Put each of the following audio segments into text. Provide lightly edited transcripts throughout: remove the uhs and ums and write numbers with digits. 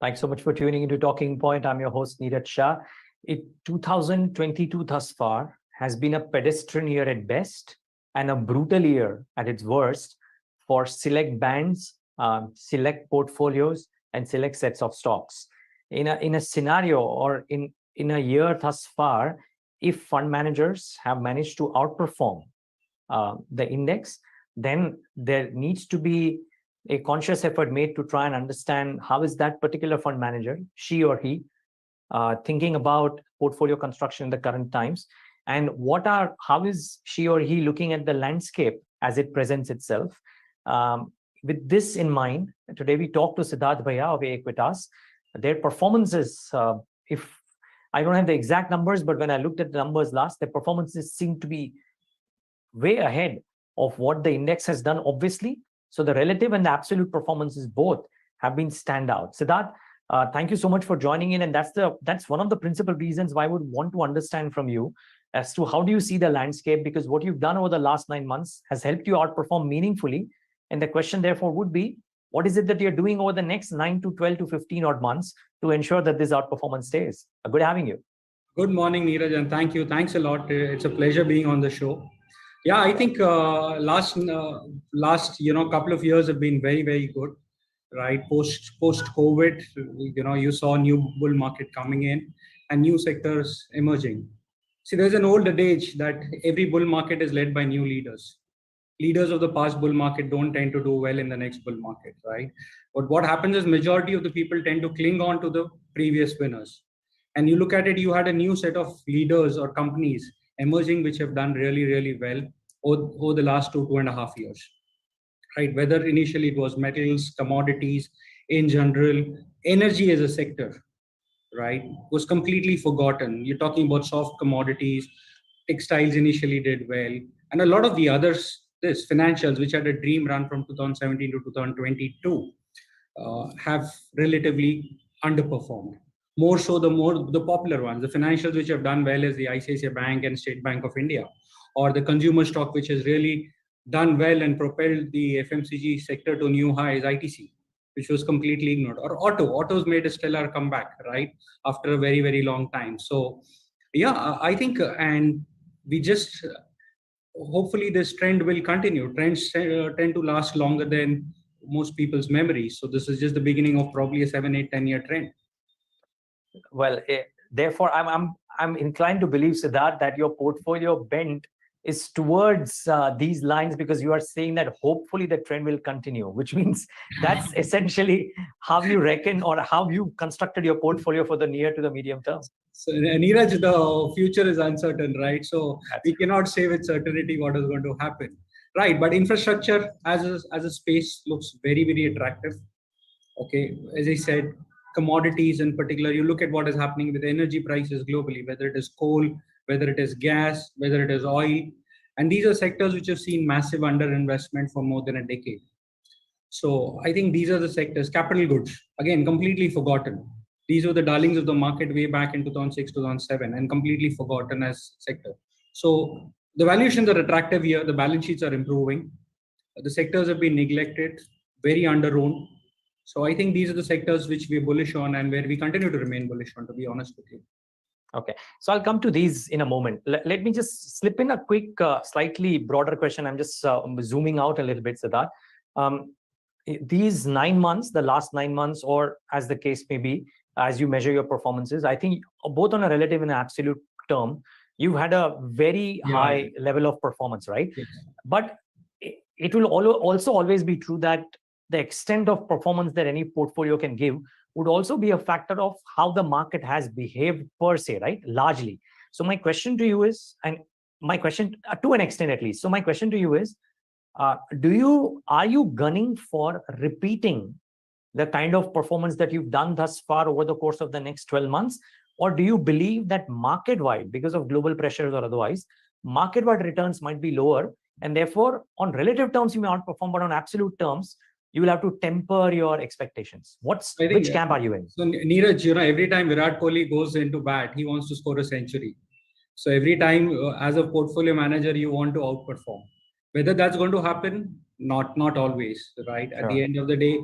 Thanks so much for tuning into Talking Point. I'm your host, Neeraj Shah. 2022 thus far has been a pedestrian year at best and a brutal year at its worst for select bands, select portfolios, and select sets of stocks. In a scenario or in a year thus far, if fund managers have managed to outperform the index, then there needs to be a conscious effort made to try and understand how is that particular fund manager, she or he, thinking about portfolio construction in the current times, and how is she or he looking at the landscape as it presents itself. With this in mind, today we talk to Siddhartha Bhaiya of Aequitas. Their performances, if I don't have the exact numbers, but when I looked at the numbers last, their performances seem to be way ahead of what the index has done, obviously. So the relative and the absolute performances both have been standout. Siddharth, thank you so much for joining in. And that's one of the principal reasons why I would want to understand from you as to how do you see the landscape, because what you've done over the last 9 months has helped you outperform meaningfully. And the question therefore would be, what is it that you're doing over the next 9 to 12 to 15 odd months to ensure that this outperformance stays? Good having you. Good morning, Neeraj, and thank you. Thanks a lot. It's a pleasure being on the show. Yeah, I think last couple of years have been very, very good, right? Post COVID, you saw new bull market coming in and new sectors emerging. See, there's an old adage that every bull market is led by new leaders. Leaders of the past bull market don't tend to do well in the next bull market, right? But what happens is majority of the people tend to cling on to the previous winners. And you look at it, you had a new set of leaders or companies emerging which have done really, really well over the last 2.5 years, right? Whether initially it was metals, commodities, in general, energy as a sector, right, was completely forgotten. You're talking about soft commodities, textiles initially did well, and a lot of the others, financials, which had a dream run from 2017 to 2022, have relatively underperformed. More so the popular ones, the financials which have done well is the ICICI Bank and State Bank of India, or the consumer stock which has really done well and propelled the FMCG sector to new highs, ITC, which was completely ignored, or autos made a stellar comeback, right, after a very, very long time. So yeah, I think, and we just hopefully this trend will continue. Trends tend to last longer than most people's memories. So this is just the beginning of probably a 7, 8, 10-year trend. Well, therefore, I'm inclined to believe, Siddharth, that your portfolio bent is towards these lines, because you are saying that hopefully the trend will continue, which means that's essentially how you reckon or how you constructed your portfolio for the near to the medium term. So, Neeraj, the future is uncertain, right? So we cannot say with certainty what is going to happen, right? But infrastructure as a space looks very, very attractive. Okay, as I said, commodities in particular, you look at what is happening with energy prices globally, whether it is coal, whether it is gas, whether it is oil. And these are sectors which have seen massive underinvestment for more than a decade. So I think these are the sectors. Capital goods, again, completely forgotten. These were the darlings of the market way back in 2006, 2007, and completely forgotten as sector. So the valuations are attractive here. The balance sheets are improving. The sectors have been neglected, very under-owned. So I think these are the sectors which we're bullish on and where we continue to remain bullish on, to be honest with you. Okay, so I'll come to these in a moment. Let me just slip in a quick, slightly broader question. I'm just zooming out a little bit, Siddharth. These 9 months, the last 9 months, or as the case may be, as you measure your performances, I think both on a relative and absolute term, you've had a very high level of performance, right? Yes. But it will also always be true that the extent of performance that any portfolio can give would also be a factor of how the market has behaved per se, right? Largely. So my question to you is, and my question to an extent at least, so my question to you is, are you gunning for repeating the kind of performance that you've done thus far over the course of the next 12 months? Or do you believe that market-wide, because of global pressures or otherwise, market-wide returns might be lower, and therefore on relative terms you may outperform, but on absolute terms you will have to temper your expectations? Which camp are you in? So Neeraj, every time Virat Kohli goes into bat, he wants to score a century. So every time as a portfolio manager, you want to outperform. Whether that's going to happen, not always, right? At the end of the day,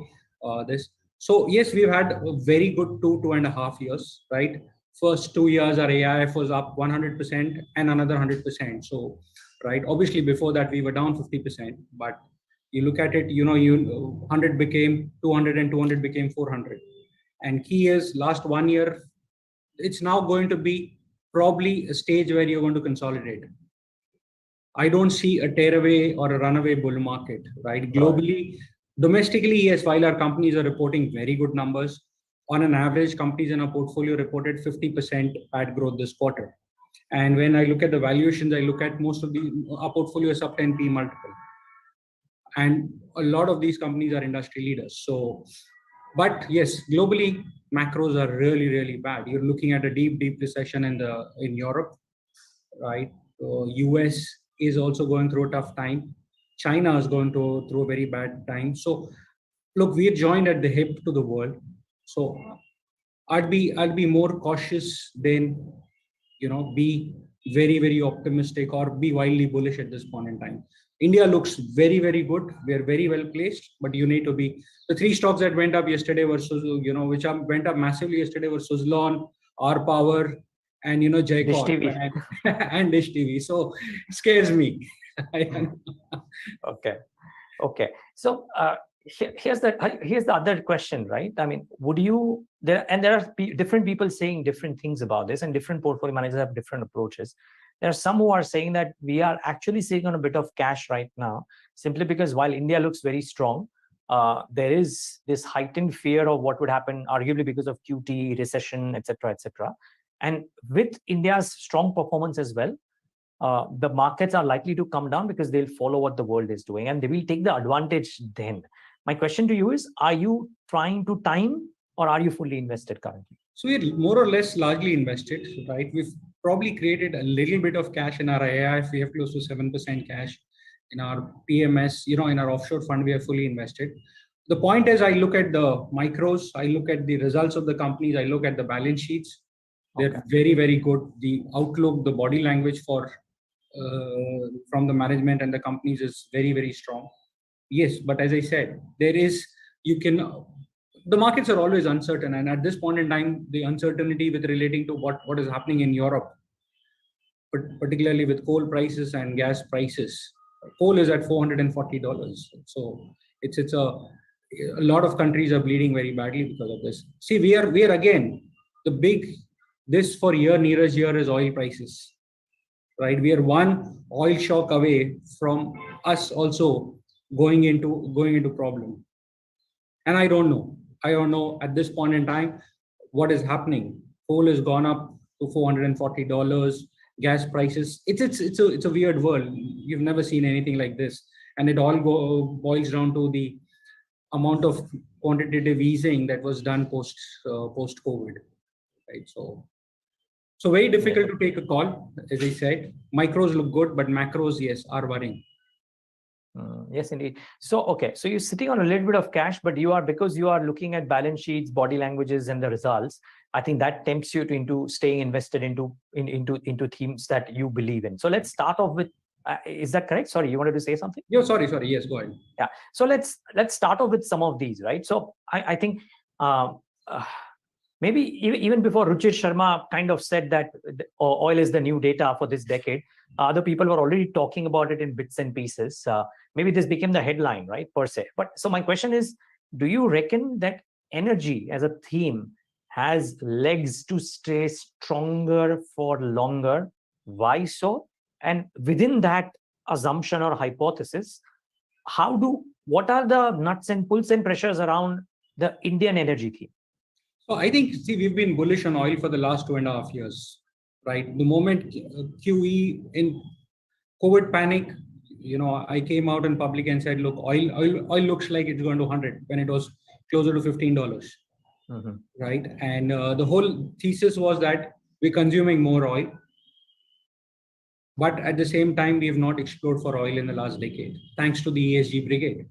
So yes, we've had a very good 2.5 years, right? First 2 years, our AIF was up 100% and another 100%. So, right, obviously before that we were down 50%, but you look at it, 100 became 200 and 200 became 400. And key is last 1 year, it's now going to be probably a stage where you're going to consolidate. I don't see a tearaway or a runaway bull market, right? Globally, domestically, yes, while our companies are reporting very good numbers, on an average, companies in our portfolio reported 50% PAT growth this quarter. And when I look at the valuations, I look at most of our portfolio is sub 10p multiple. And a lot of these companies are industry leaders. So, but yes, globally, macros are really, really bad. You're looking at a deep recession in Europe, right? US is also going through a tough time. China is going through a very bad time. So look, we're joined at the hip to the world. So I'd be more cautious than be very optimistic or be wildly bullish at this point in time. India looks very good. We are very well placed, but you need to be. The three stocks that went up yesterday were which went up massively yesterday were Suzlon, R Power, and Jaycorp Dish TV. and Dish TV. So scares me. Okay. So here's the other question, right? I mean, there are different people saying different things about this, and different portfolio managers have different approaches. There are some who are saying that we are actually sitting on a bit of cash right now, simply because while India looks very strong, there is this heightened fear of what would happen, arguably because of QT, recession, etc. And with India's strong performance as well, the markets are likely to come down because they'll follow what the world is doing, and they will take the advantage then. My question to you is, are you trying to time, or are you fully invested currently? So we're more or less largely invested, right? We've probably created a little bit of cash in our AIF. We have close to 7% cash. In our PMS, in our offshore fund, we are fully invested. The point is, I look at the micros, I look at the results of the companies, I look at the balance sheets. They're very good. The outlook, the body language from the management and the companies is very strong. Yes, but as I said, the markets are always uncertain, and at this point in time, the uncertainty with relating to what is happening in Europe, but particularly with coal prices and gas prices. Coal is at $440, so it's a lot of countries are bleeding very badly because of this. See, we are again this for Neeraj year is oil prices, right? We are one oil shock away from us also going into problem. And I don't know at this point in time what is happening. Coal has gone up to $440. Gas prices. It's a weird world. You've never seen anything like this, and it all boils down to the amount of quantitative easing that was done post COVID, right? So very difficult to take a call. As I said, micros look good, but macros, yes, are worrying. Yes, indeed. So you're sitting on a little bit of cash, but because you are looking at balance sheets, body languages, and the results, I think that tempts you into staying invested into themes that you believe in. So let's start off with, is that correct? Sorry, you wanted to say something? Yeah, sorry. Yes, go ahead. Yeah. So let's start off with some of these, right? So I think maybe even before Ruchir Sharma kind of said that oil is the new data for this decade, other people were already talking about it in bits and pieces. Maybe this became the headline, right, per se. But so my question is, do you reckon that energy as a theme has legs to stay stronger for longer? Why so? And within that assumption or hypothesis, what are the nuts and pulls and pressures around the Indian energy theme? So I think, we've been bullish on oil for the last 2.5 years, right? The moment QE in COVID panic, I came out in public and said, look, oil looks like it's going to 100 when it was closer to $15, right? And the whole thesis was that we're consuming more oil, but at the same time, we have not explored for oil in the last decade, thanks to the ESG brigade,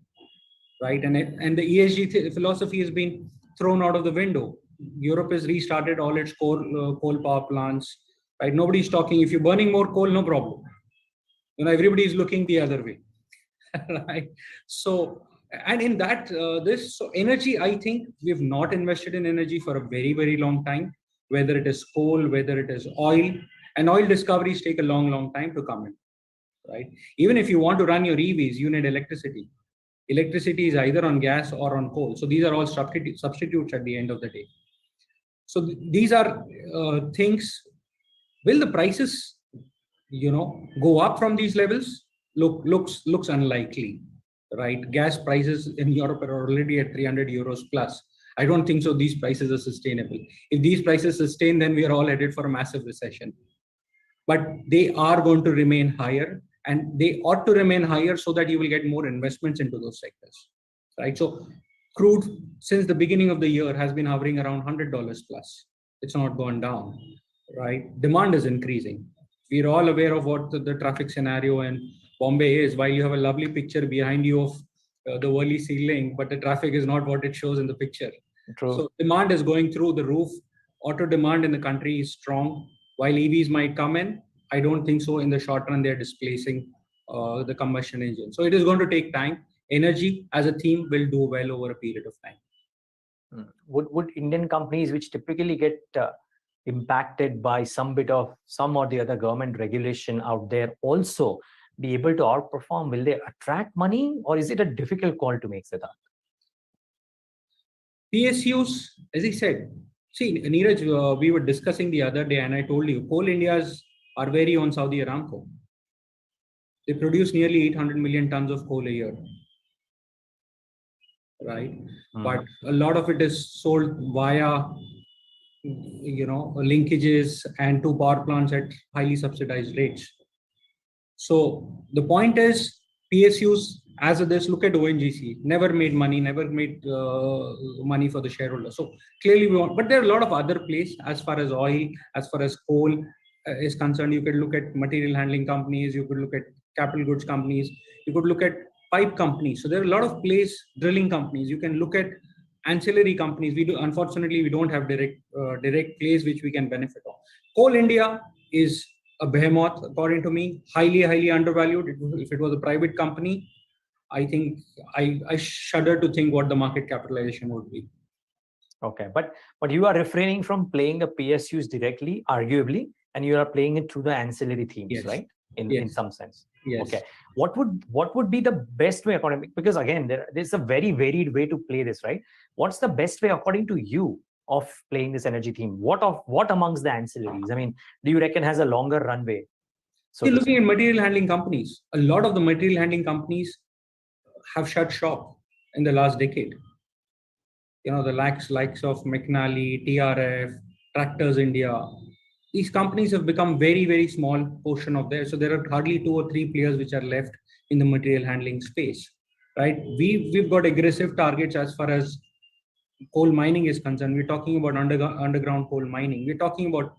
right? And the ESG philosophy has been thrown out of the window. Europe has restarted all its coal power plants, right? Nobody's talking. If you're burning more coal, no problem. Everybody is looking the other way, right? So And in that, so energy, I think we've not invested in energy for a very, very long time, whether it is coal, whether it is oil, and oil discoveries take a long, long time to come in, right? Even if you want to run your EVs, you need electricity. Electricity is either on gas or on coal. So these are all substitutes at the end of the day. So these are things. Will the prices, go up from these levels? Looks unlikely, right? Gas prices in Europe are already at 300 euros plus. I don't think so. These prices are sustainable. If these prices sustain, then we are all headed for a massive recession. But they are going to remain higher, and they ought to remain higher so that you will get more investments into those sectors, right? So crude since the beginning of the year has been hovering around $100 plus. It's not gone down, right? Demand is increasing. We're all aware of what the traffic scenario in Bombay is. While you have a lovely picture behind you of the Worli ceiling, but the traffic is not what it shows in the picture. True. So demand is going through the roof. Auto demand in the country is strong. While EVs might come in, I don't think so. In the short run, they're displacing the combustion engine. So it is going to take time. Energy as a theme will do well over a period of time. Would Indian companies, which typically get impacted by some or the other government regulation out there, also be able to outperform? Will they attract money, or is it a difficult call to make, Siddhartha? PSUs, as I said, see, Neeraj, we were discussing the other day, and I told you, Coal India's are very on Saudi Aramco. They produce nearly 800 million tons of coal a year, right? But a lot of it is sold via, linkages and to power plants at highly subsidized rates. So the point is, PSUs, as of this, look at ONGC, never made money, never made money for the shareholder. So clearly we want, but there are a lot of other plays as far as oil, as far as coal is concerned. You could look at material handling companies, you could look at capital goods companies, you could look at pipe companies. So there are a lot of plays, drilling companies. You can look at ancillary companies. Unfortunately, we don't have direct plays which we can benefit of. Coal India is a behemoth, according to me, highly undervalued. If it was a private company, I think I shudder to think what the market capitalization would be. Okay, but you are refraining from playing the PSUs directly, arguably, and you are playing it through the ancillary themes, yes, right? In some sense. Yes. Okay. What would be the best way according? Because again, there's a very varied way to play this, right? What's the best way according to you of playing this energy theme? What amongst the ancillaries? I mean, do you reckon has a longer runway? So looking at material handling companies, a lot of the material handling companies have shut shop in the last decade. The likes of McNally, TRF, Tractors India. These companies have become very, very small portion of there. So there are hardly 2 or 3 players which are left in the material handling space, right? We've got aggressive targets as far as coal mining is concerned. We're talking about underground coal mining. We're talking about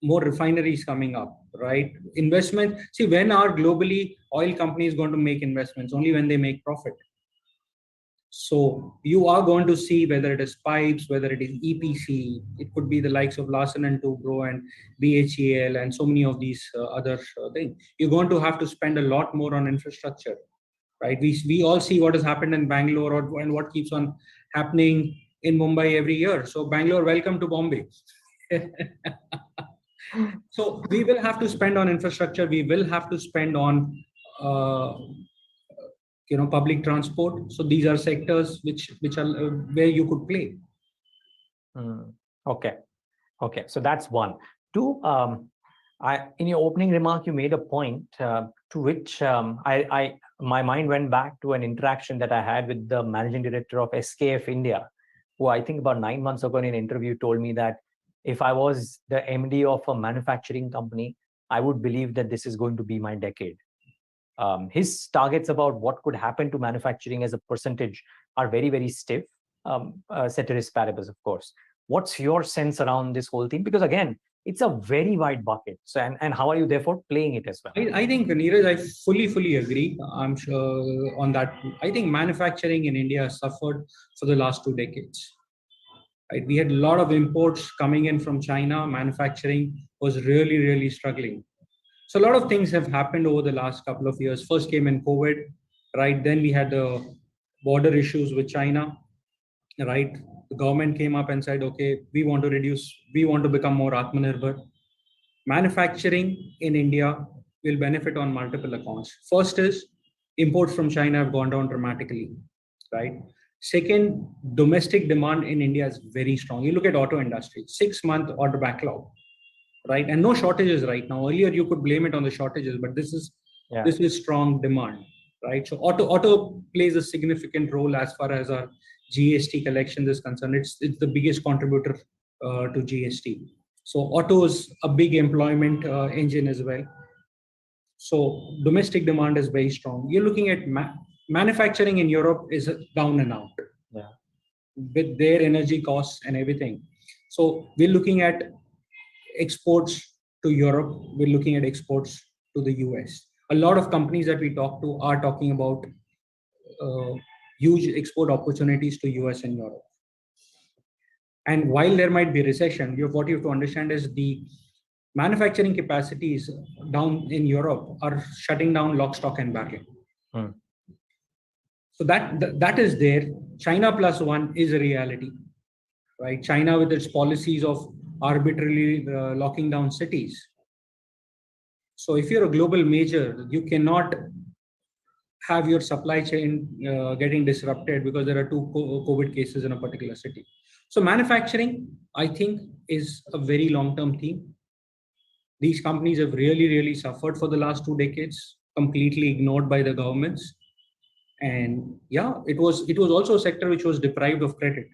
more refineries coming up, right? Investment. See, when are globally oil companies going to make investments? Only when they make profit. So you are going to see whether it is pipes, whether it is EPC, it could be the likes of Larsen and Toubro and BHEL and so many of these other things. You're going to have to spend a lot more on infrastructure, right? We all see what has happened in Bangalore and what keeps on happening in Mumbai every year. So Bangalore, welcome to Bombay. So we will have to spend on infrastructure. We will have to spend on public transport. So these are sectors which are where you could play. Okay. So that's one. Two, in your opening remark, you made a point to which my mind went back to an interaction that I had with the managing director of SKF India, who I think about 9 months ago in an interview told me that if I was the MD of a manufacturing company, I would believe that this is going to be my decade. His targets about what could happen to manufacturing as a percentage are very, very stiff, ceteris paribus, of course. What's your sense around this whole thing? Because again, it's a very wide bucket. So, and how are you therefore playing it as well? I think, Neeraj, I fully agree. I'm sure on that. I think manufacturing in India has suffered for the last 2 decades. Right? We had a lot of imports coming in from China. Manufacturing was really struggling. So a lot of things have happened over the last couple of years. First came in COVID, right? Then we had the border issues with China, right? The government came up and said, okay, we want to become more Atmanirbhar. Manufacturing in India will benefit on multiple accounts. First is imports from China have gone down dramatically, right? Second, domestic demand in India is very strong. You look at auto industry, 6-month order backlog, right? And no shortages right now. Earlier you could blame it on the shortages, but this is strong demand, right? So auto plays a significant role as far as our GST collection is concerned. It's the biggest contributor to GST. So auto is a big employment engine as well. So domestic demand is very strong. You're looking at manufacturing in Europe is down and out. Yeah. With their energy costs and everything. So we're looking at exports to Europe. We're looking at exports to the US. A lot of companies that we talk to are talking about huge export opportunities to US and Europe. And while there might be recession, what you have to understand is the manufacturing capacities down in Europe are shutting down lock, stock, and barrel. So that is there. China plus one is a reality, right? China with its policies of arbitrarily locking down cities. So if you're a global major, you cannot have your supply chain getting disrupted because there are 2 COVID cases in a particular city. So manufacturing, I think, is a very long-term theme. These companies have really, really suffered for the last 2 decades, completely ignored by the governments. And yeah, it was also a sector which was deprived of credit.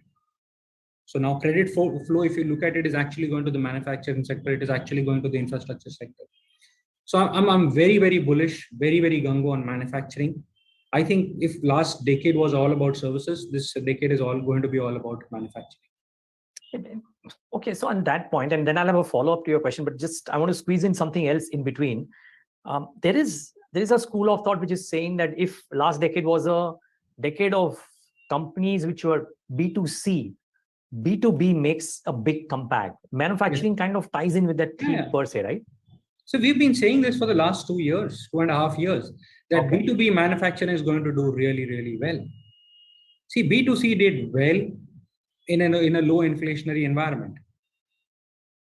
So now credit flow, if you look at it, is actually going to the manufacturing sector. It is actually going to the infrastructure sector. So I'm very, very bullish, very, very gung-ho on manufacturing. I think if last decade was all about services, this decade is all going to be all about manufacturing. Okay, so on that point, and then I'll have a follow-up to your question, but just I want to squeeze in something else in between. There is a school of thought which is saying that if last decade was a decade of companies which were B2C, B2B makes a big comeback. Manufacturing kind of ties in with that theme per se, right? So we've been saying this for the last 2 years, 2.5 years, that B2B manufacturing is going to do really, really well. See, B2C did well in a low inflationary environment,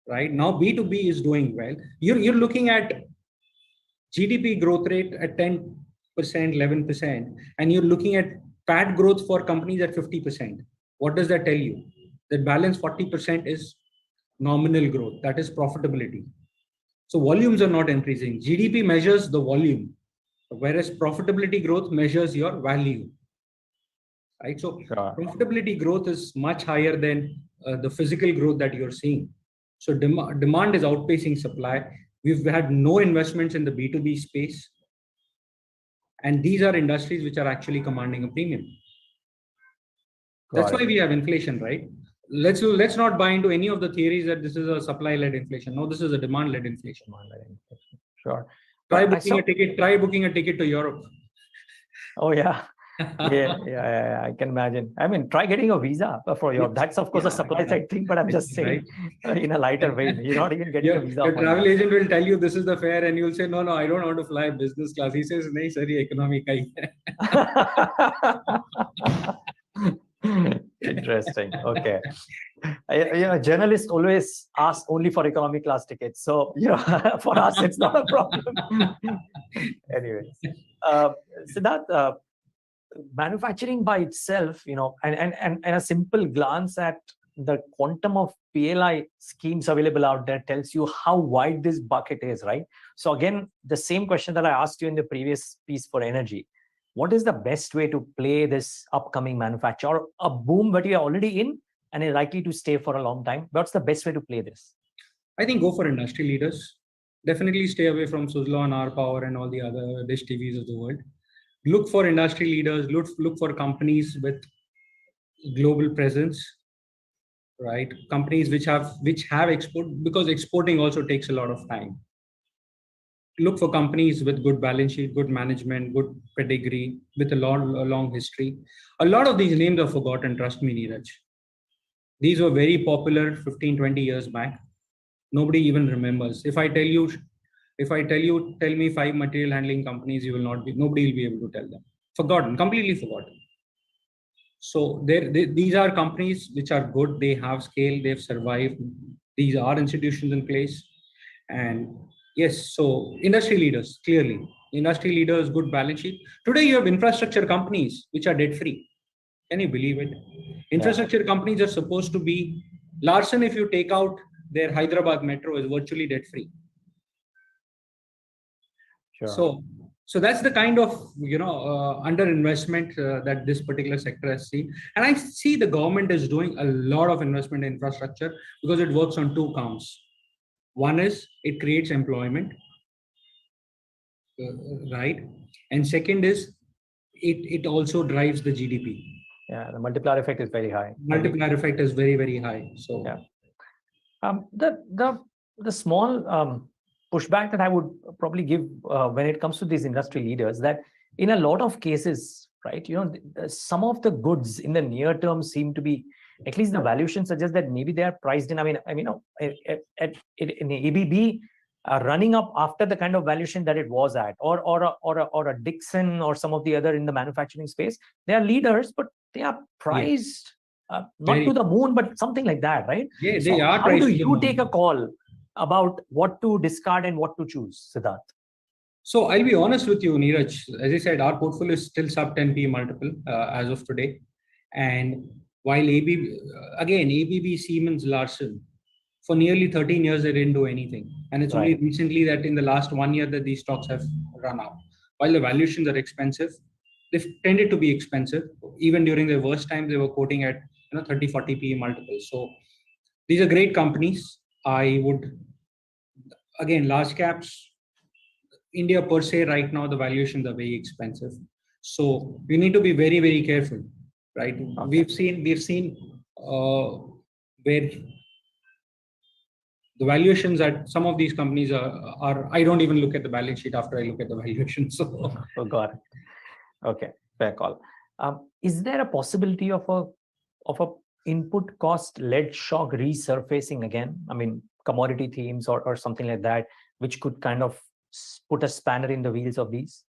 right? Now B2B is doing well. You're looking at GDP growth rate at 10%, 11%, and you're looking at PAT growth for companies at 50%. What does that tell you? That balance 40% is nominal growth. That is profitability. So volumes are not increasing. GDP measures the volume, whereas profitability growth measures your value. Right? So profitability growth is much higher than the physical growth that you're seeing. So demand is outpacing supply. We've had no investments in the B2B space. And these are industries which are actually commanding a premium. That's why we have inflation, right? Let's not buy into any of the theories that this is a supply-led inflation. No, this is a demand-led inflation. Sure. Try booking a ticket to Europe. Oh yeah. Yeah, I can imagine. I mean, try getting a visa for Europe. That's of course a supply side thing, but I'm just saying in a lighter way. You're not even getting a visa. Your travel agent will tell you this is the fare, and you'll say, no, I don't want to fly business class. He says, nahi sir, ye economy ka hi hai. Interesting. Okay. Journalists always ask only for economy class tickets. So, for us, it's not a problem. Anyways, Siddhartha, manufacturing by itself, and a simple glance at the quantum of PLI schemes available out there tells you how wide this bucket is, right? So again, the same question that I asked you in the previous piece for energy. What is the best way to play this upcoming manufacture, or a boom that you're already in and is likely to stay for a long time? What's the best way to play this? I think go for industry leaders. Definitely stay away from Suzlon, R Power, and all the other dish TVs of the world. Look for industry leaders. Look for companies with global presence, right? Companies which have export, because exporting also takes a lot of time. Look for companies with good balance sheet, good management, good pedigree, with a long history. A lot of these names are forgotten, trust me, Neeraj. These were very popular 15, 20 years back. Nobody even remembers. If I tell you, tell me 5 material handling companies, nobody will be able to tell them. Forgotten, completely forgotten. So these are companies which are good. They have scale. They've survived. These are institutions in place. And yes, so industry leaders, clearly. Industry leaders, good balance sheet. Today you have infrastructure companies which are debt free. Can you believe it? Infrastructure companies are supposed to be, Larsen, if you take out their Hyderabad metro, is virtually debt free. Sure. So that's the kind of underinvestment that this particular sector has seen, and I see the government is doing a lot of investment in infrastructure because it works on two counts. One is it creates employment, right, and second is it also drives the GDP. Yeah, the multiplier effect is very high. Multiplier effect is very, very high. So yeah. The small pushback that I would probably give when it comes to these industry leaders, that in a lot of cases, right, some of the goods in the near term seem to be, at least the valuation suggests that maybe they are priced in. I mean, in ABB, running up after the kind of valuation that it was at, or a Dixon or some of the other in the manufacturing space, they are leaders, but they are priced not to the moon, but something like that, right? Yeah, so they are. How do you take a call about what to discard and what to choose, Siddharth? So I'll be honest with you, Neeraj. As I said, our portfolio is still sub 10p multiple as of today. And while ABB, Siemens, Larsen, for nearly 13 years, they didn't do anything. And it's only recently that in the last 1 year that these stocks have run up. While the valuations are expensive, they've tended to be expensive. Even during their worst time, they were quoting at 30, 40p multiples. So these are great companies. I would, again, large caps, India per se right now, the valuations are very expensive. So we need to be very, very careful, right? Okay. We've seen where the valuations at some of these companies are I don't even look at the balance sheet after I look at the valuation. So oh, got it. Okay, fair call. Is there a possibility of a input cost led shock resurfacing again? I mean, commodity themes or something like that, which could kind of put a spanner in the wheels of these?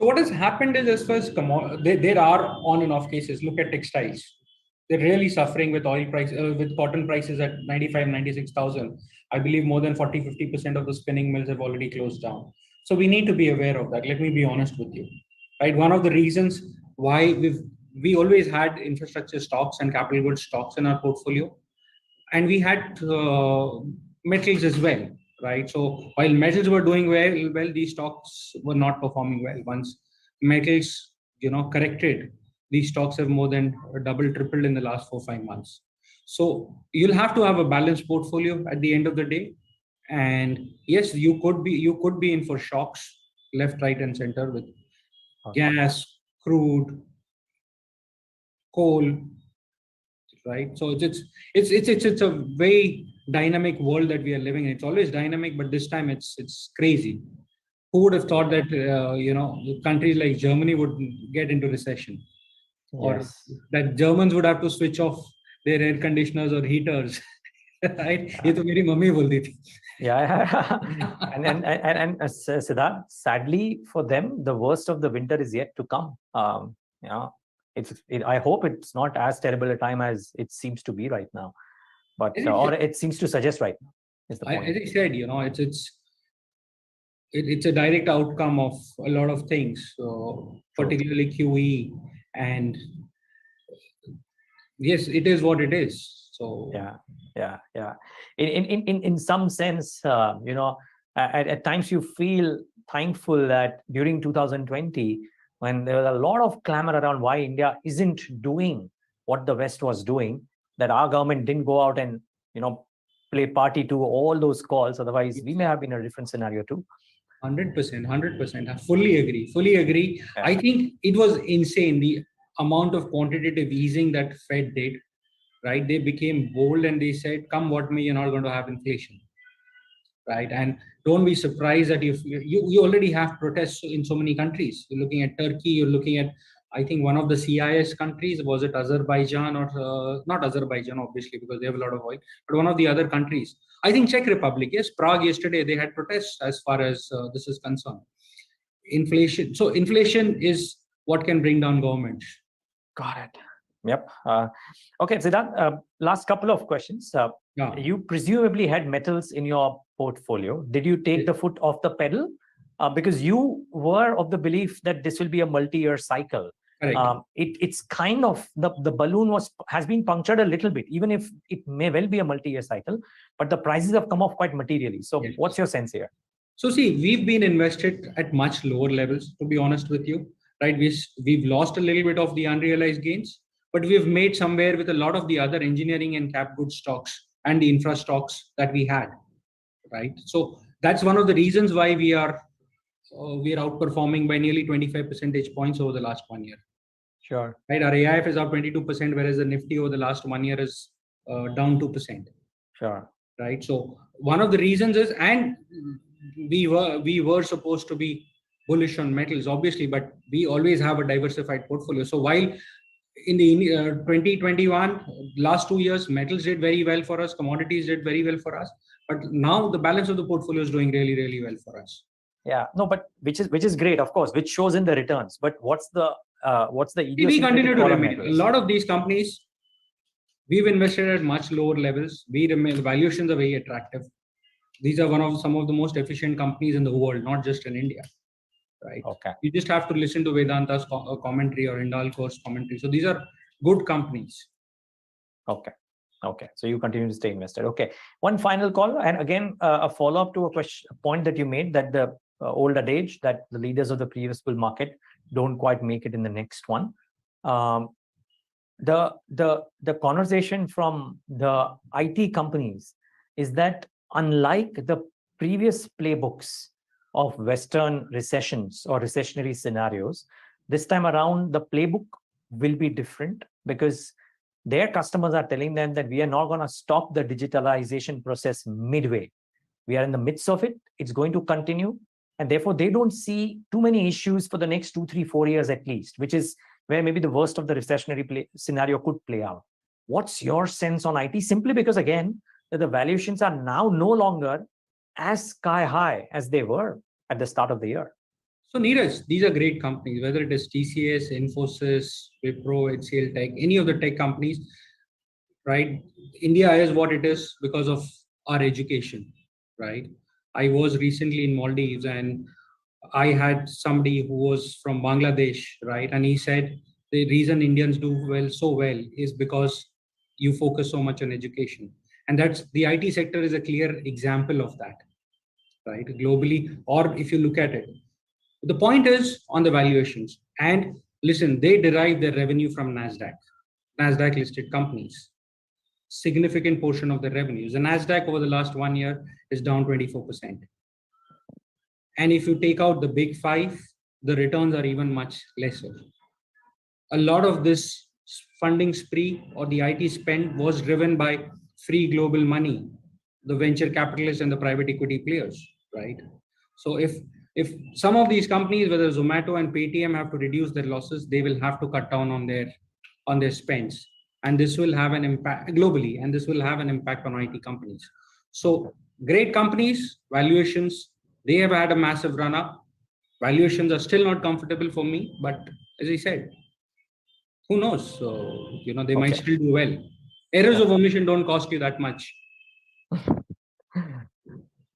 So what has happened is, as far as there are on and off cases. Look at textiles. They're really suffering with oil price, with cotton prices at 95, 96,000. I believe more than 40, 50% of the spinning mills have already closed down. So we need to be aware of that. Let me be honest with you, right? One of the reasons why we always had infrastructure stocks and capital goods stocks in our portfolio, and we had metals as well, right? So while metals were doing well, these stocks were not performing well. Once metals, corrected, these stocks have more than double, tripled in the last 4-5 months. So you'll have to have a balanced portfolio at the end of the day. And yes, you could be in for shocks left, right, and center with gas, crude, coal, right? So it's a very dynamic world that we are living in. It's always dynamic, but this time it's crazy. Who would have thought that countries like Germany would get into recession, or that Germans would have to switch off their air conditioners or heaters, right? It's a very mummy boldi thi. Yeah, and Siddharth, sadly for them, the worst of the winter is yet to come. I hope it's not as terrible a time as it seems to be right now, but or it seems to suggest right now. Is the point. As I said, it's a direct outcome of a lot of things, particularly QE, and yes, it is what it is. So yeah. In some sense, at times you feel thankful that during 2020, when there was a lot of clamor around why India isn't doing what the West was doing, that our government didn't go out and play party to all those calls. Otherwise, we may have been in a different scenario too. 100%. I fully agree. Yeah. I think it was insane, the amount of quantitative easing that Fed did, right? They became bold and they said, come what may, you're not going to have inflation, right? And don't be surprised that you already have protests in so many countries. You're looking at Turkey, you're looking at, I think one of the CIS countries, was it Azerbaijan or not Azerbaijan, obviously, because they have a lot of oil, but one of the other countries. I think Czech Republic, yes, Prague yesterday, they had protests as far as this is concerned. Inflation. So inflation is what can bring down governments. Got it. Yep. Okay, Siddharth, last couple of questions. Yeah. You presumably had metals in your portfolio. Did you take the foot off the pedal? Because you were of the belief that this will be a multi-year cycle. Correct. It's kind of, the balloon has been punctured a little bit, even if it may well be a multi-year cycle, but the prices have come off quite materially. So Yes. what's your sense here? So see, we've been invested at much lower levels, to be honest with you, right? We've lost a little bit of the unrealized gains, but we've made somewhere with a lot of the other engineering and cap goods stocks and the infra stocks that we had, right? So that's one of the reasons why we are outperforming by nearly 25 percentage points over the last 1 year. Sure. Right, our AIF is up 22%, whereas the Nifty over the last 1 year is down 2%. Sure. Right. So one of the reasons is, and we were supposed to be bullish on metals, obviously, but we always have a diversified portfolio. So while in the 2021 last 2 years, metals did very well for us, commodities did very well for us, but now the balance of the portfolio is doing really, really well for us. Yeah, no, but which is great, of course, which shows in the returns. But what's the we continue to remain. A lot of these companies, we've invested at much lower levels. The valuations are very attractive. These are some of the most efficient companies in the world, not just in India. Right. Okay. You just have to listen to Vedanta's commentary or Hindalco's commentary. So these are good companies. Okay. Okay. So you continue to stay invested. Okay. One final call, and again, a follow-up to a point that you made, that the old adage that the leaders of the previous bull market don't quite make it in the next one. The conversation from the IT companies is that unlike the previous playbooks of Western recessions or recessionary scenarios, this time around the playbook will be different, because their customers are telling them that we are not going to stop the digitalization process midway. We are in the midst of it. It's going to continue. And therefore, they don't see too many issues for the next 2, 3, 4 years at least, which is where maybe the worst of the recessionary scenario could play out. What's your sense on IT? Simply because, again, the valuations are now no longer as sky high as they were at the start of the year. So Neeraj, these are great companies, whether it is TCS, Infosys, Wipro, HCL Tech, any of the tech companies, right? India is what it is because of our education, right? I was recently in Maldives and I had somebody who was from Bangladesh, right? And he said the reason Indians do so well is because you focus so much on education. And that's, the IT sector is a clear example of that, right? Globally, or if you look at it. The point is on the valuations. And listen, they derive their revenue from NASDAQ listed companies. Significant portion of the revenues. The NASDAQ over the last 1 year is down 24%. And if you take out the big five, the returns are even much lesser. A lot of this funding spree or the IT spend was driven by free global money, the venture capitalists and the private equity players, right? So if some of these companies, whether Zomato and Paytm, have to reduce their losses, they will have to cut down on their spends. And this will have an impact globally, and this will have an impact on IT companies. So great companies, valuations, they have had a massive run up. Valuations are still not comfortable for me, but as I said, who knows? So, they might still do well. Errors of omission don't cost you that much.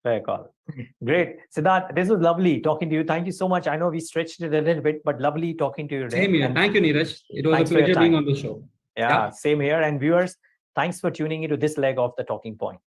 Fair call. Great. Siddharth, this was lovely talking to you. Thank you so much. I know we stretched it a little bit, but lovely talking to you today. Same here. Thank you, Neeraj. It was a pleasure being on the show. Yeah, same here. And viewers, thanks for tuning into this leg of The Talking Point.